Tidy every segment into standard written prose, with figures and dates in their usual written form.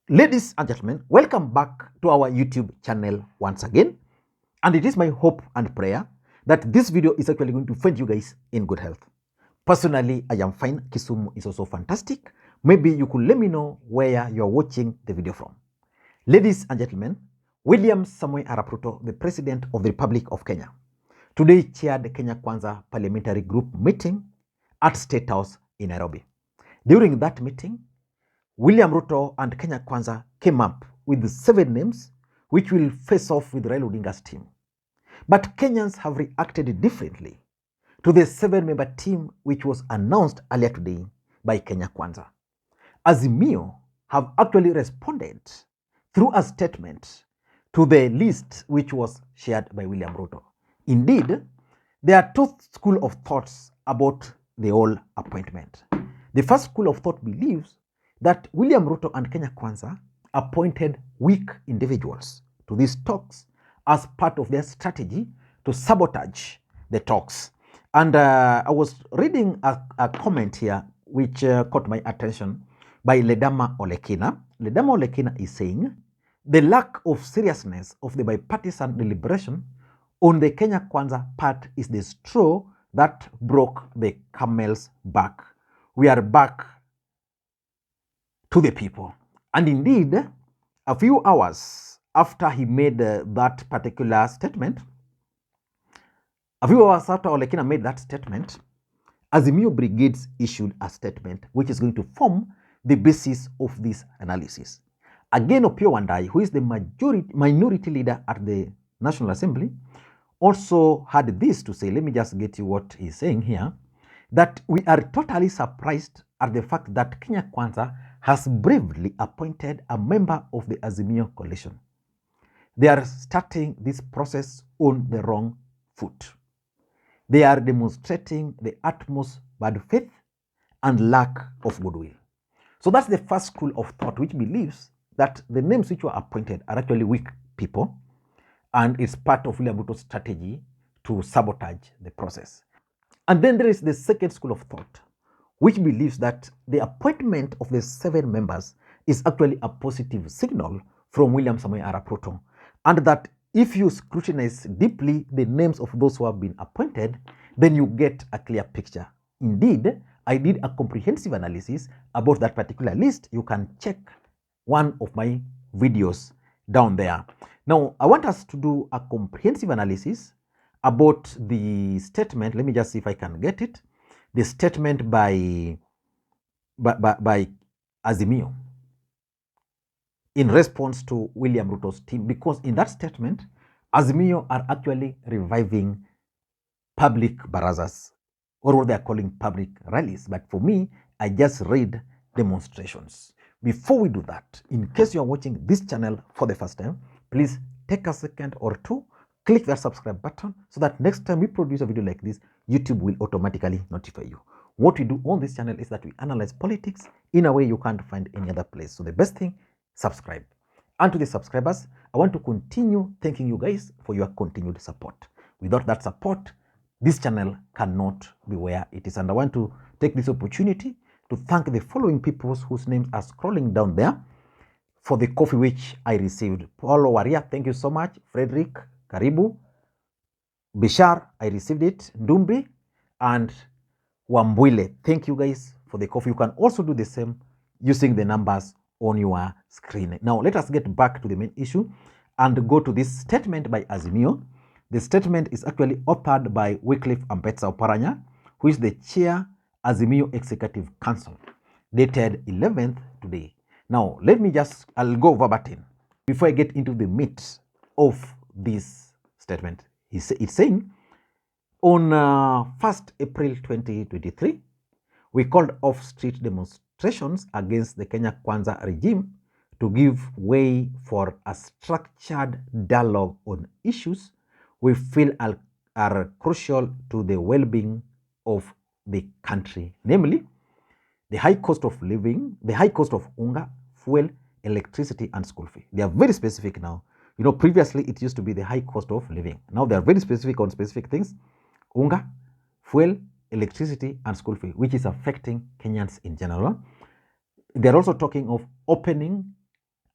Ladies and gentlemen, welcome back to our YouTube channel once again. And it is my hope and prayer that this video is actually going to find you guys in good health. Personally, I am fine. Kisumu is also fantastic. Maybe you could let me know where you are watching the video from. Ladies and gentlemen, William Samoei Arap Ruto, the President of the Republic of Kenya, today chaired the Kenya Kwanza Parliamentary Group meeting at State House in Nairobi. During that meeting, William Ruto and Kenya Kwanza came up with 7 names which will face off with Raila Odinga's team. But Kenyans have reacted differently to the 7-member team which was announced earlier today by Kenya Kwanza. Azimio have actually responded through a statement to the list which was shared by William Ruto. Indeed, there are 2 schools of thoughts about the whole appointment. The first school of thought believes that William Ruto and Kenya Kwanza appointed weak individuals to these talks as part of their strategy to sabotage the talks. And I was reading a comment here which caught my attention by Ledama Olekina. Ledama Olekina is saying, the lack of seriousness of the bipartisan deliberation on the Kenya Kwanza part is the straw that broke the camel's back. We are back to the people. And indeed, a few hours after he made that particular statement, Olekina made that statement, Azimio Brigades issued a statement which is going to form the basis of this analysis. Again, Opiyo Wandayi, who is the minority leader at the National Assembly, also had this to say. Let me just get you what he's saying here, that we are totally surprised at the fact that Kenya Kwanza has bravely appointed a member of the Azimio coalition. They are starting this process on the wrong foot. They are demonstrating the utmost bad faith and lack of goodwill. So that's the first school of thought, which believes that the names which were appointed are actually weak people, and it's part of William Ruto's strategy to sabotage the process. And then there is the second school of thought, which believes that the appointment of the 7 members is actually a positive signal from William Samoei Arap Ruto, and that if you scrutinize deeply the names of those who have been appointed, then you get a clear picture. Indeed, I did a comprehensive analysis about that particular list. You can check one of my videos down there. Now, I want us to do a comprehensive analysis about the statement. Let me just see if I can get it. The statement by Azimio in response to William Ruto's team, because in that statement, Azimio are actually reviving public barazas, or what they are calling public rallies. But for me, I just read demonstrations. Before we do that, in case you are watching this channel for the first time, please take a second or two, click that subscribe button so that next time we produce a video like this, YouTube will automatically notify you. What we do on this channel is that we analyze politics in a way you can't find any other place. So the best thing, subscribe. And to the subscribers, I want to continue thanking you guys for your continued support. Without that support, this channel cannot be where it is. And I want to take this opportunity to thank the following people whose names are scrolling down there for the coffee which I received. Paulo Waria, thank you so much. Frederick, Karibu. Bishar, I received it. Ndumbi and Wambwile, thank you guys for the coffee. You can also do the same using the numbers on your screen. Now, let us get back to the main issue and go to this statement by Azimio. The statement is actually authored by Wycliffe Ambetsa Oparanya, who is the chair Azimio Executive Council, dated 11th today. Now, I'll go verbatim before I get into the meat of this statement. It's saying, on 1st April 2023, we called off street demonstrations against the Kenya Kwanza regime to give way for a structured dialogue on issues we feel are crucial to the well-being of the country, namely the high cost of living, the high cost of unga, fuel, electricity, and school fee. They are very specific now. You know, previously it used to be the high cost of living. Now they are very specific on specific things: unga, fuel, electricity, and school fee, which is affecting Kenyans in general. They're also talking of opening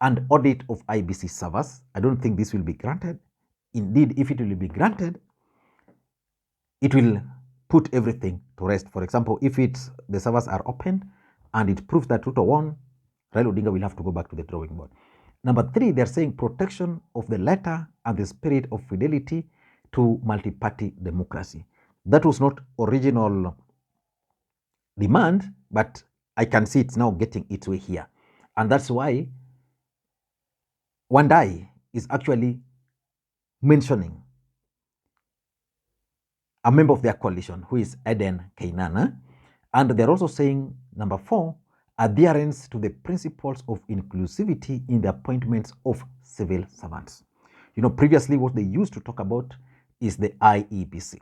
and audit of IBC servers. I don't think this will be granted. Indeed, if it will be granted, it will put everything to rest. For example, if the servers are opened and it proves that Ruto won, Raila Odinga will have to go back to the drawing board. Number 3, they're saying protection of the letter and the spirit of fidelity to multi-party democracy. That was not original demand, but I can see it's now getting its way here. And that's why Wandai is actually mentioning a member of their coalition who is Eden Kainana. And they're also saying, number 4, adherence to the principles of inclusivity in the appointments of civil servants. You know, previously what they used to talk about is the IEBC.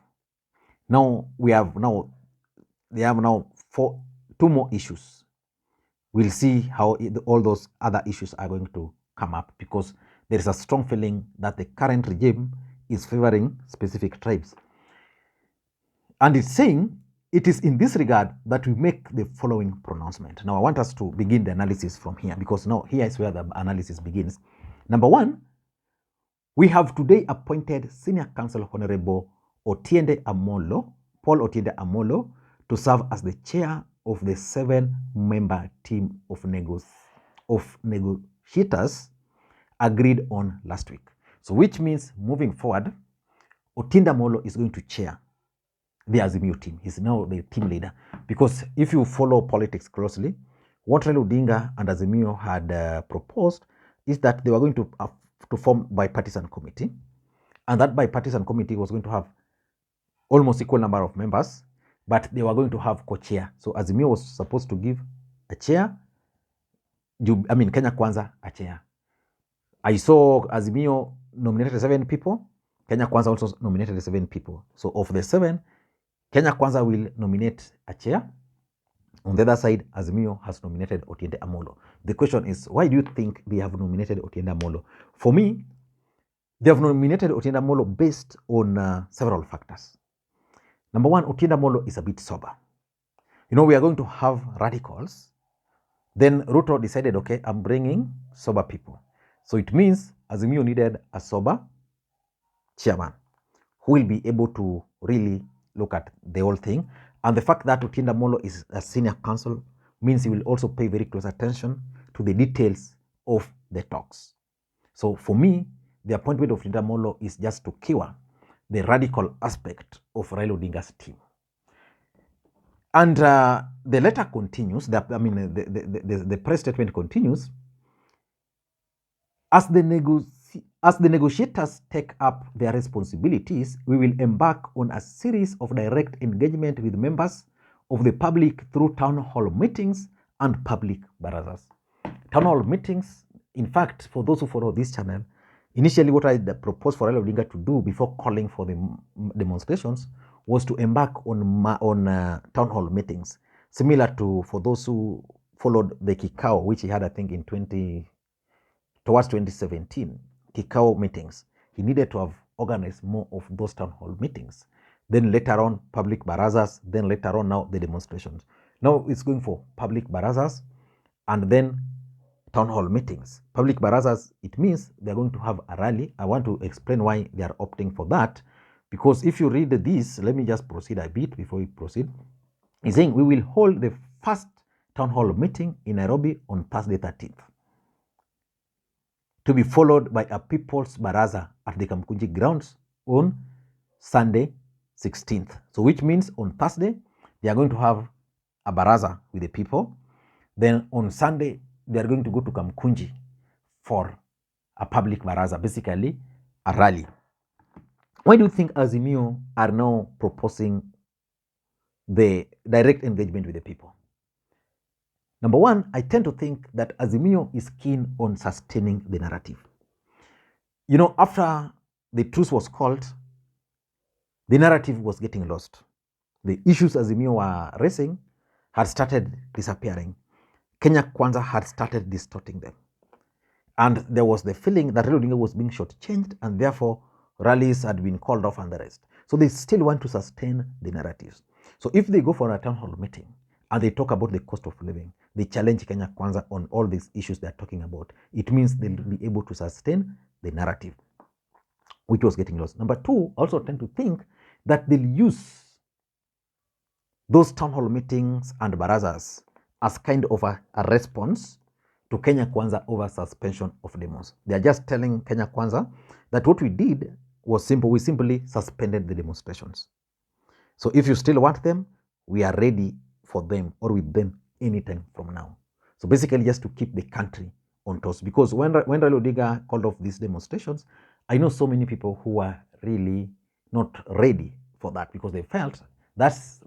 Now they have now 2 more issues. We'll see how all those other issues are going to come up, because there is a strong feeling that the current regime is favoring specific tribes. And it's saying it is in this regard that we make the following pronouncement. Now I want us to begin the analysis from here, because now here is where the analysis begins. Number 1, we have today appointed Senior Counsel Honorable Otiende Amolo, Paul Otiende Amolo, to serve as the chair of the 7-member team of negotiators agreed on last week. So which means moving forward, Otiende Amolo is going to chair the Azimio team. He's now the team leader, because if you follow politics closely, what Raila Odinga and Azimio had proposed is that they were going to form bipartisan committee, and that bipartisan committee was going to have almost equal number of members, but they were going to have co-chair. So Azimio was supposed to give a chair, Kenya Kwanza a chair. I saw Azimio nominated 7 people, Kenya Kwanza also nominated 7 people. So of the 7, Kenya Kwanza will nominate a chair. On the other side, Azimio has nominated Otiende Amolo. The question is, why do you think they have nominated Otiende Amolo? For me, they have nominated Otiende Amolo based on several factors. Number 1, Otiende Amolo is a bit sober. You know, we are going to have radicals. Then Ruto decided, okay, I'm bringing sober people. So it means Azimio needed a sober chairman who will be able to really look at the whole thing. And the fact that Otiende Amolo is a senior counsel means he will also pay very close attention to the details of the talks. So for me, the appointment of Otiende Amolo is just to cure the radical aspect of Raila Odinga's team. And the letter continues, the press statement continues, as the negotiators take up their responsibilities, we will embark on a series of direct engagement with members of the public through town hall meetings and public barazas. Town hall meetings, in fact, for those who follow this channel, initially what I proposed for Raila Odinga to do before calling for the demonstrations was to embark on town hall meetings, similar to, for those who followed the Kikao, which he had, I think, towards 2017, Kikao meetings. He needed to have organized more of those town hall meetings. Then later on, public barazas, then later on now the demonstrations. Now it's going for public barazas and then town hall meetings. Public barazas, it means they're going to have a rally. I want to explain why they are opting for that, because if you read this, let me just proceed a bit before we proceed. He's saying we will hold the first town hall meeting in Nairobi on Thursday 13th, to be followed by a people's baraza at the Kamkunji grounds on Sunday 16th. So which means on Thursday, they are going to have a baraza with the people. Then on Sunday, they are going to go to Kamkunji for a public baraza, basically a rally. Why do you think Azimio are now proposing the direct engagement with the people? Number 1, I tend to think that Azimio is keen on sustaining the narrative. You know, after the truce was called, the narrative was getting lost. The issues Azimio were raising had started disappearing. Kenya Kwanza had started distorting them. And there was the feeling that Raila Odinga was being shortchanged, and therefore rallies had been called off and the rest. So they still want to sustain the narratives. So if they go for a town hall meeting and they talk about the cost of living, they challenge Kenya Kwanza on all these issues they're talking about, it means they'll be able to sustain the narrative, which was getting lost. Number two, also tend to think that they'll use those town hall meetings and barazas as kind of a response to Kenya Kwanza over suspension of demos. They are just telling Kenya Kwanza that what we did was simple. We simply suspended the demonstrations. So if you still want them, we are ready for them or with them anytime from now. So basically just to keep the country on toast. Because when Raila Odinga called off these demonstrations, I know so many people who were really not ready for that because they felt that's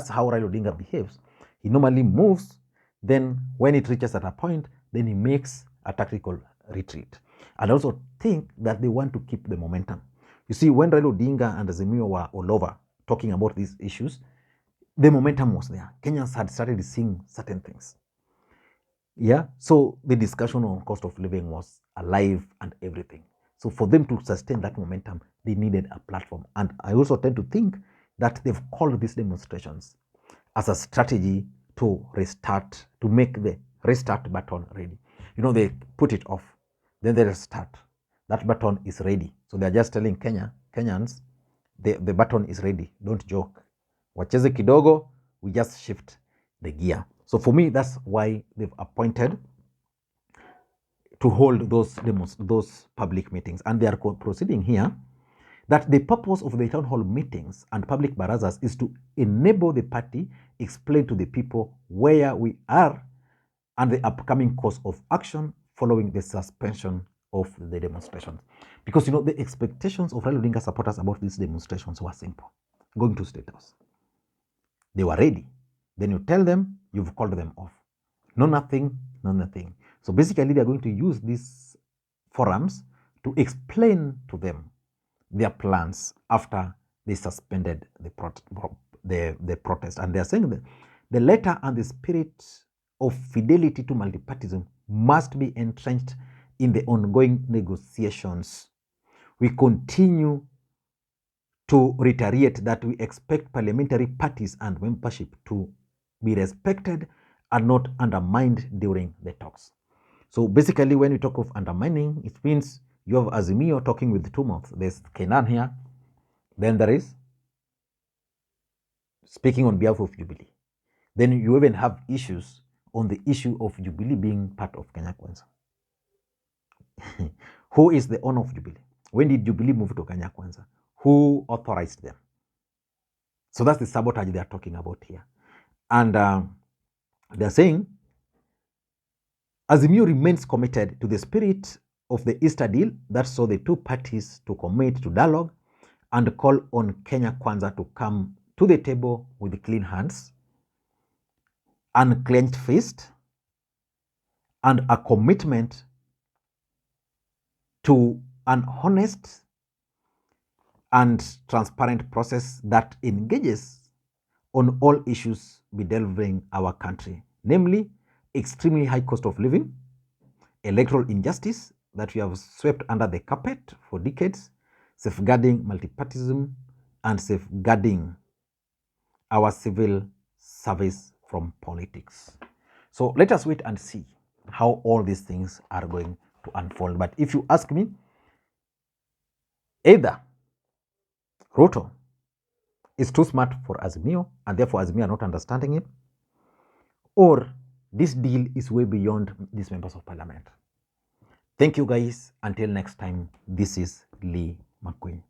how Raila Odinga behaves. He normally moves, then when it reaches at a point, then he makes a tactical retreat. And I also think that they want to keep the momentum. You see, when Raila Odinga and Azimio were all over talking about these issues, the momentum was there. Kenyans had started seeing certain things. Yeah, so the discussion on cost of living was alive and everything. So for them to sustain that momentum, they needed a platform. And I also tend to think that they've called these demonstrations as a strategy to restart, to make the restart button ready. You know, they put it off, then they restart. That button is ready. So they're just telling Kenyans, the button is ready. Don't joke. Wacheze kidogo, we just shift the gear. So for me, that's why they've appointed to hold those public meetings. And they are proceeding here that the purpose of the town hall meetings and public barazas is to enable the party explain to the people where we are and the upcoming course of action following the suspension of the demonstrations. Because, you know, the expectations of Raila Odinga supporters about these demonstrations were simple. Going to State House. They were ready. Then you tell them, you've called them off. No nothing, no nothing. So basically, they are going to use these forums to explain to them their plans after they suspended the protest. And they are saying that the letter and the spirit of fidelity to multipartism must be entrenched in the ongoing negotiations. We continue to reiterate that we expect parliamentary parties and membership to be respected and not undermined during the talks. So basically, when we talk of undermining, it means you have Azimio talking with two mouths. There's Kenyan here, then there is speaking on behalf of Jubilee. Then you even have issues on the issue of Jubilee being part of Kenya Kwanza. Who is the owner of Jubilee? When did Jubilee move to Kenya Kwanza? Who authorized them? So that's the sabotage they are talking about here. And they're saying Azimio remains committed to the spirit of the Easter deal that saw the two parties to commit to dialogue and call on Kenya Kwanza to come to the table with clean hands, unclenched fist, and a commitment to an honest and transparent process that engages on all issues bedeviling our country, namely extremely high cost of living, electoral injustice that we have swept under the carpet for decades, safeguarding multipartism, and safeguarding our civil service from politics. So let us wait and see how all these things are going to unfold. But if you ask me, either Ruto is too smart for Azimio, and therefore Azimio are not understanding it, or this deal is way beyond these members of parliament. Thank you guys. Until next time, this is Lee Makwiny.